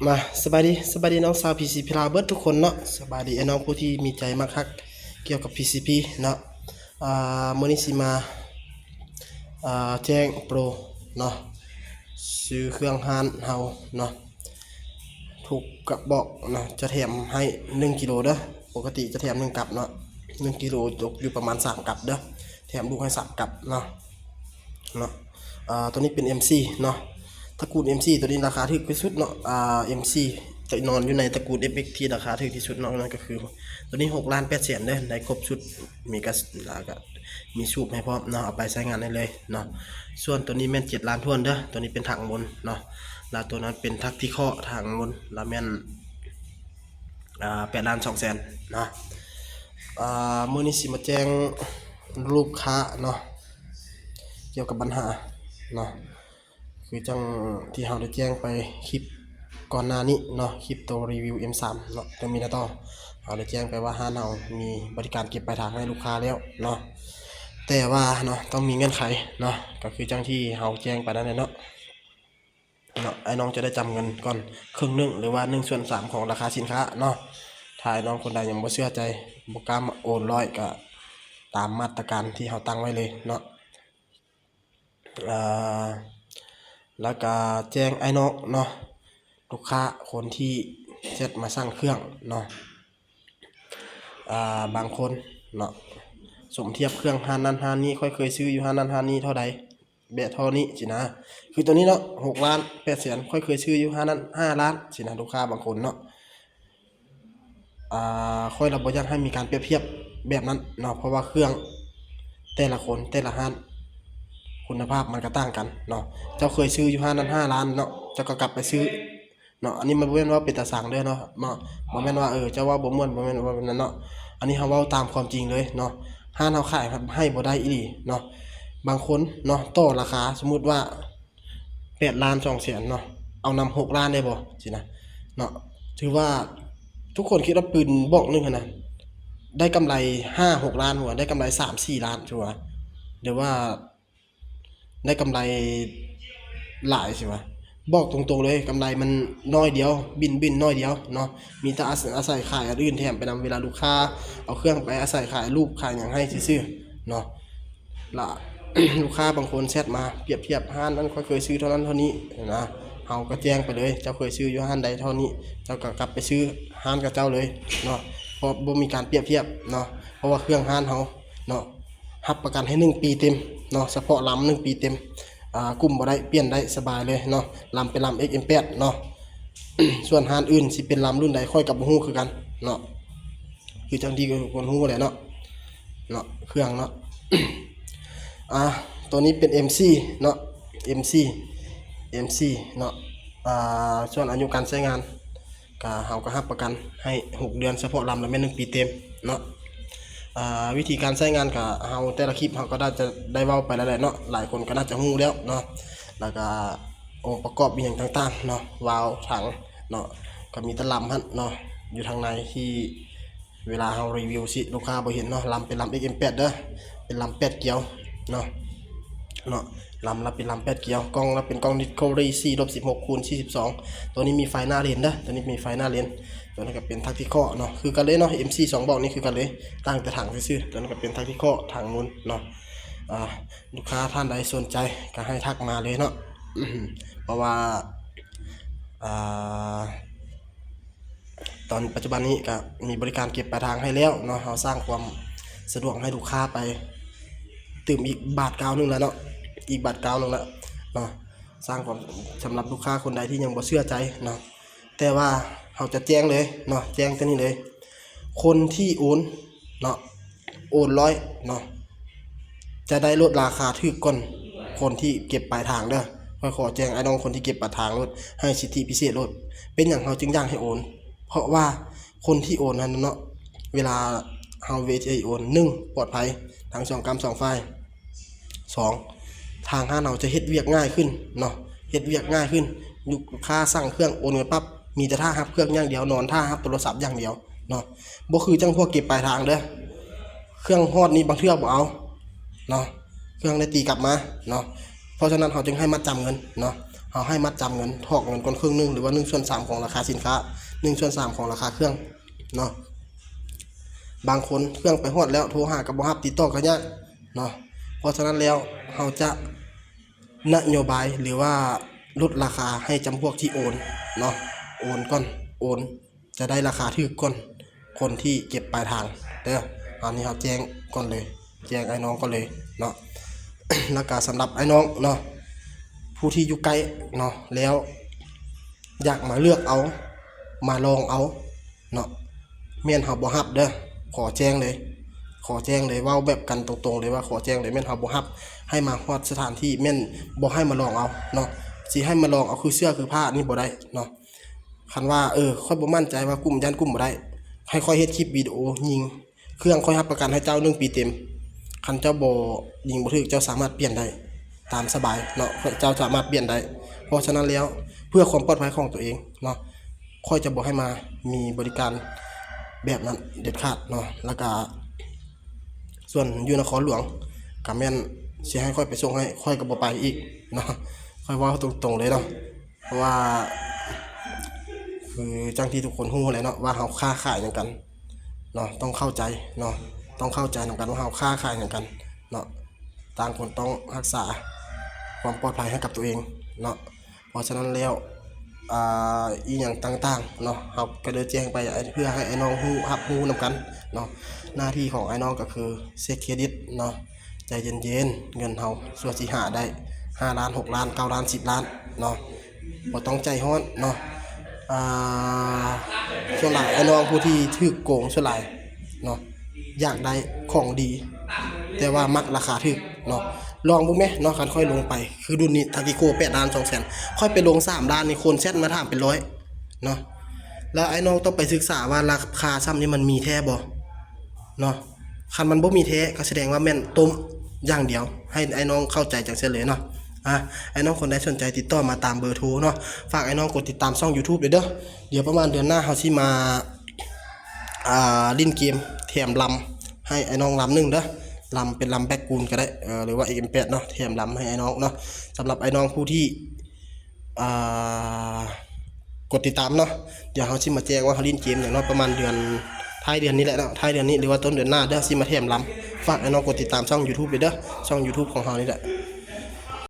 มาสบายดีน้องสาว PCP ลาวเบิดทุกคนเนาะสบายดีไอ้น้องผู้ที่มีใจมากคักเกี่ยวกับ PCP เนาะมื้อนี้สิมาแจ้งโปรเนาะซื้อเครื่องหานเฮาเนาะถูกกระบอกเนาะจะแถมให้1กิโลเด้อปกติจะแถม1กับเนาะ1กิโลตกอยู่ประมาณ3กับเด้อแถมลูกให้3กับเนาะตัวนี้เป็น MC เนาะตระกูล MC ตัวนี้ราคาถูกที่สุดเนาะMC จะนอนอยู่ในตระกูล FX ที่ราคาถูกที่สุดเนาะนั่นก็คือตัวนี้6,800,000เด้อได้ครบชุดมีกระแล้วก็มีสูบให้พร้อมเนาะเอาไปใช้งานได้เลยเนาะส่วนตัวนี้แม่น7ล้านทวนเด้อตัวนี้เป็นถังบนเนาะแล้วตัวนั้นเป็นทักที่ข้อถังบนแล้วแม่น8,200,000เนาะมื้อนี้สิมาแจ้งลูกค้าเนาะเกี่ยวกับปัญหาเนาะคือจังที่เราได้แจ้งไปคลิปก่อนหน้านี้เนาะคลิปตัวรีวิว M3 เนาะจะมีนะต่อเราได้แจ้งไปว่าห้างเรามีบริการเก็บปลายทางให้ลูกค้าแล้วเนาะแต่ว่าเนาะต้องมีเงื่อนไขเนาะก็คือจังที่เราแจ้งไปนั่นแหละเนาะไอ้น้องจะได้จำเงินก่อนครึ่งนึงหรือว่า1/3ของราคาสินค้าเนาะถ้าไอ้น้องคนใดยังบ่เชื่อใจบ่กล้าโอนร้อยก็ตามมาตรการที่เราตั้งไว้เลยเนาะแล้วก็แจ้งไอ้น้องเนาะลูกค้าคนที่เซตมาสร้างเครื่องเนาะบางคนเนาะสมเทียบเครื่องห้านนั้นห้านนี้ค่อยเคยซื้ออยู่ห้านนั้นห้านนี้เท่าใดแบบเท่านี้สินะคือตัวนี้เนาะ6,800,000ค่อยเคยซื้ออยู่ห้านนั้น5ล้านสินะลูกค้าบางคนเนาะค่อยเราบ่อยากให้มีการเปรียบเทียบแบบนั้นเนาะเพราะว่าเครื่องแต่ละคนแต่ละห้านคุณภาพมันก็ต่างกันเนาะเจ้าเคยซื้ออยู่ห้านนั้น5ล้านเนาะเจ้าก็กลับไปซื้อเนาะอันนี้มันบ่แม่นว่าเป็นตาสั่งเด้อเนาะบ่แม่นว่าเจ้าว่าบ่ม่วนบ่แม่นว่าแบบนั้นเนาะอันนี้เฮาเว้าตามความจริงเลยเนาะห้านเฮาขายให้บ่ได้อีหลีเนาะบางคนเนาะต่อราคาสมมุติว่า8,200,000เนาะเอานำ6ล้านได้บ่สินะเนาะถือว่าทุกคนคิดว่าปืนบอกนึงนะได้กำไร5-6ล้านหัวได้กำไร3-4ล้านชัวร์เดี๋ยวว่าได้กำไรหลายสิวะบอกตรงๆเลยกำไรมันน้อยเดียวบินน้อยเดียวเนาะมีแต่อาศัยขายอันอื่นแถมไปนำเวลาลูกค้าเอาเครื่องไปอาศัยขายรูปขายอย่างให้ซื่อๆเนาะละ ลูกค้าบางคนแชทมาเปรียบเทียบห้านนั้นเขาเคยซื้อเท่านั้นเท่านี้นะเฮาก็แจ้งไปเลยเจ้าเคยซื้ออยู่ห้านใดเท่านี้เจ้าก็กลับไปซื้อห้านกับเจ้าเลยเนาะเพราะบ่มีการเปรียบเทียบเนาะเพราะว่าเครื่องห้านเฮาเนาะรับประกันให้1ปีเต็มเนาะเฉพาะลำ1ปีเต็มกลุ่มบ่ได้เปลี่ยนได้สบายเลยเนาะลำเป็นลำ XM8 เนาะ ส่วนห้านอื่นสิเป็นลำรุ่นใดค่อยกับบ่ฮู้คือกันเนาะคือจังที่คนฮู้แหละเนาะเครื่องเนาะ ตัวนี้เป็น MC เนาะ MC เนาะส่วนอายุการใช้งานก็เฮาก็รับประกันให้6เดือนเฉพาะลำแล้วแม่น1ปีเต็มเนาะวิธีการใช้งานก็เฮาแต่ละคลิปเฮาก็น่าจะได้เว้าไปแล้วแหละเนาะหลายคนก็น่าจะฮู้แล้วเนาะแล้วก็องค์ประกอบอีหยังต่างๆเนาะวาล์วถังเนาะก็มีแต่ลำหั่นเนาะอยู่ทางในที่เวลาเฮารีวิวสิลูกค้าบ่เห็นเนาะลำเป็นลำ XM8 เด้อเป็นลำ8เกียวเนาะลำละเป็นลำ8เกียวกล้องละเป็นกล้อง Discovery 4-16x42ตัวนี้มีไฟหน้าเลนเด้อตัวนี้มีไฟหน้าเลนตัวนั้นก็เป็นทักทิคอเนาะคือกันเลยเนาะ MC 2บอกนี่คือกันเลยต่างแต่ถังซื่อๆตัวนั้นก็เป็นทักทิคอถังนู้นเนาะลูกค้าท่านใดสนใจก็ให้ทักมาเลยเนาะเพราะว่าตอนปัจจุบันนี้ก็มีบริการเก็บปลายทางให้แล้วเนาะเราสร้างความสะดวกให้ลูกค้าไปตื่มอีกบาท9นึงแล้วเนาะอีกบาท9นึงแล้วเนาะสร้างความสำหรับลูกค้าคนใดที่ยังบ่เชื่อใจเนาะแต่ว่าเราจะแจ้งเลยเนาะแจ้งตัวนี้เลยคนที่โอนเนาะโอน100เนาะจะได้ลดราคาถูกก่อนคนที่เก็บปลายทางเด้อขอแจ้งไอ้น้องคนที่เก็บปลายทางลดให้สิทธิพิเศษลดเป็นอย่างเราจึงอยากให้โอนเพราะว่าคนที่โอนนั้นเนาะเวลาเฮาเวทีโอน1ปลอดภัยทั้ง2กรรม2ฝ่าย2ทางห้างเราจะเฮ็ดเวียกง่ายขึ้นเนาะเฮ็ดเวียกง่ายขึ้นลูกค้าสั่งเครื่องโอนเงินปั๊บมีแต่ท่ารับเครื่องอย่างเดียวนอนท่ารับโทรศัพท์อย่างเดียวเนาะบ่คือจังพวกเก็บปลายทางเด้อเครื่องฮอดนี้บางเทื่อบ่เอาเนาะเครื่องได้ตีกลับมาเนาะเพราะฉะนั้นเขาจึงให้มัดจำเงินเนาะ เฮาให้มัดจำเงินถอกเงินก่อนครึ่งหนึงหรือว่า1/3ของราคาสินค้า1/3ของราคาเครื่องเนาะบางคนเครื่องไปฮอดแล้วโทรหาก็บ่รับติดต่อก็ยากเนาะเพราะฉะนั้นแล้วเฮาจะนโยบายหรือว่าลดราคาให้จำพวกที่โอนเนาะโอนก่อนโอนจะได้ราคาถูกก่อนคนที่เก็บปลายทางเด้ออันนี้ครับแจ้งก่อนเลยแจ้งไอ้น้องก่อนเลยเนาะ แล้วก็สำหรับไอ้น้องเนาะผู้ที่อยู่ไกลเนาะแล้วอยากมาเลือกเอามาลองเอาเนาะแม่นเฮาบ่รับเด้อขอแจ้งเลยเว้าแบบกันตรงๆเลยว่าขอแจ้งเลยแม่นเฮาบ่รับให้มาฮอดสถานที่แม่นบ่ให้มาลองเอาเนาะสิให้มาลองเอาคือเสื้อคือผ้านี่บ่ได้เนาะคันว่าค่อยบ่มั่นใจว่ากลุ่มยันกลุ่มบ่ได้ให้ค่อยเฮ็ดคลิปวิดีโอยิงเครื่องค่อยรับประกันให้เจ้า1 ปีเต็มคันเจ้าบ่ยิงบ่ถูกเจ้าสามารถเปลี่ยนได้ตามสบายเนาะเจ้าสามารถเปลี่ยนได้เพราะฉะนั้นแล้วเพื่อความปลอดภัยของตัวเองเนาะค่อยจะบ่ให้มามีบริการแบบนั้นเด็ดขาดเนาะแล้วก็ส่วนอยู่นครหลวงก็แม่นสิให้ค่อยไปส่งให้ค่อยก็บ่ไปอีกเนาะค่อยเว้าตรงๆเลยเนาะเพราะว่าคือจังที่ทุกคนฮู้แหละเนาะว่าเฮาค้าขายหยังกันเนาะต้องเข้าใจเนาะต้องเข้าใจนำกันว่าเฮาค้าขายหยังกันเนาะต่างคนต้องรักษาความปลอดภัยให้กับตัวเองเนาะเพราะฉะนั้นแล้วอีหยังต่างๆเนาะเฮาก็ได้แจ้งไปเพื่อให้ไอ้น้องฮู้รับรู้นำกันเนาะหน้าที่ของไอ้น้องก็คือเช็คเครดิตเนาะใจเย็นๆเงินเฮาส่วนสิหาได้5 ล้าน6 ล้าน9 ล้าน10 ล้านเนาะบ่ต้องใจร้อนเนาะส่วนหลายไอ้น้องผู้ที่ถูกโกงส่วนหลายเนาะอยากได้ของดี แต่ว่ามักราคาถูกเนาะลองเบิ่งแหมเนาะคันค่อยลงไปคือรุ่นนี้ทากิโก8 ล้าน 200,000ค่อยไปลง3 ล้านนี่คนแชทมาถามเป็น100เนาะแล้วไอ้น้องต้องไปศึกษาว่าราคาซ้ำนี้มันมีแท้บ่เนาะคันมันบ่มีแท้ก็แสดงว่าแม่นต้มอย่างเดียวให้ไอ้น้องเข้าใจจังซี่เลยเนาะไอ้น้องคนใดสนใจติดต่อมาตามเบอร์โทรเนาะฝากไอ้น้องกดติดตามช่อง YouTube ด้วยเด้อเดี๋ยวประมาณเดือนหน้าเฮาสิมาเล่นเกมแถมลำให้ไอ้น้องลำหนึงเด้อลำเป็นลำแบ็กกูลก็ได้หรือว่า XM8 เนาะแถมลำให้ไอ้น้องเนาะสำหรับไอ้น้องผู้ที่กดติดตามเนาะเดี๋ยวเฮาสิมาแจ้งว่าเฮาเล่นเกมอย่างเนาะประมาณเดือนท้ายเดือนนี้แหละเนาะท้ายเดือนนี้หรือว่าต้นเดือนหน้าเด้อสิมาแถมลำฝากไอ้น้องกดติดตามช่อง YouTube ด้วยเด้อช่อง YouTube ของเฮานี่แหละ